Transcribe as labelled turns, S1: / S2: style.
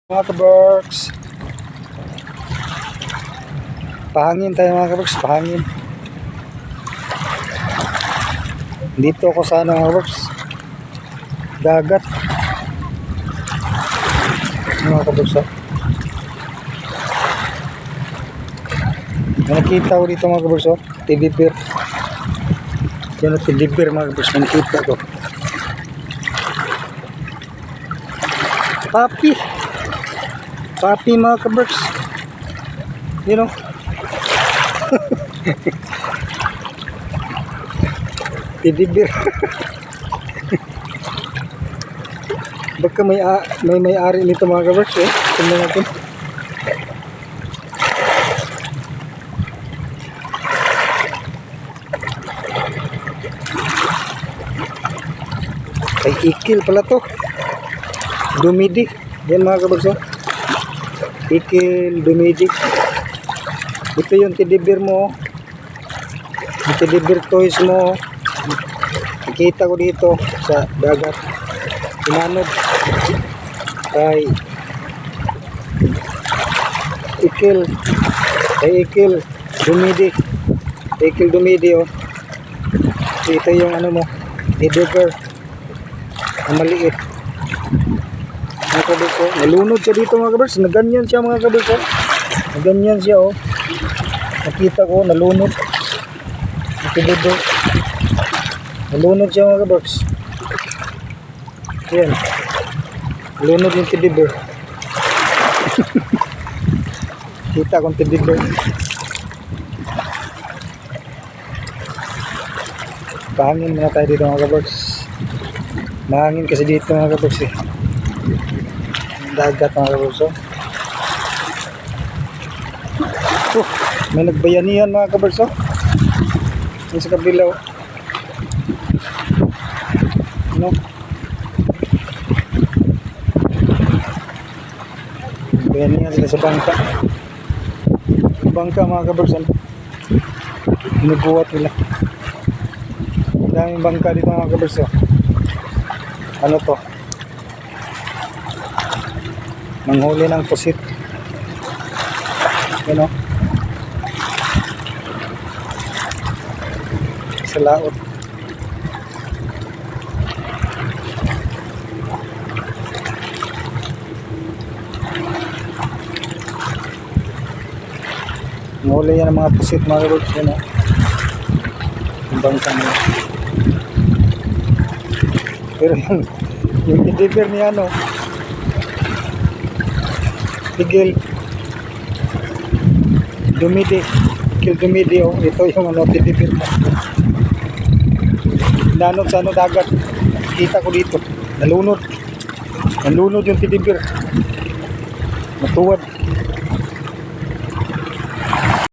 S1: Mga kaberks, pahangin tayo mga kaberks, pahangin. Dito ako sana mga kaberks, dagat. Mga kaberks, nakita ko dito mga kaberks, teddy bear. Yan ang teddy bear mga kaberks, nakita ko. Papi mga kaberks, you know. Teddy bear. Baka may-ari nito mga kaberks, tingnan natin. Ay ikil pala to, dumidi yan mga kaberks. Ikil, dumidi. Ito yung teddy bear mo, yung teddy bear toys mo. Nakita ko dito sa dagat, inanod kay ikil, dumidi. Ikil dumidi, oh. Ito yung ano mo, teddy bear ang maliit mga kaberks. Nalunod siya dito mga kaberks, naganyan siya mga kaberks, naganyan siya, oh. Nakita ko nalunod dito, nalunod siya mga kaberks. Yan, nalunod yung teddy bear. Kita kong teddy bear. Pahangin muna tayo dito mga kaberks, mahangin kasi dito mga kaberks, dagat mga kaberks. May nagbayanihan mga kaberks, yung sa kabilaw, ano, bayanihan sila sa bangka mga kaberks. Inubuhat nila, daming bangka dito mga kaberks. Ano to, manghuli ng pusit, ano, sa laot. Manghuli yan ng mga pusit mga kaberks, yun, yung bangka nila. Pero yung teddy bear niya, ano, ikil dumidi, oh. Ito yung ano, teddy bear mo, nanod sa ano, dagat. Kita ko dito, nalunod yung teddy bear, matuwad.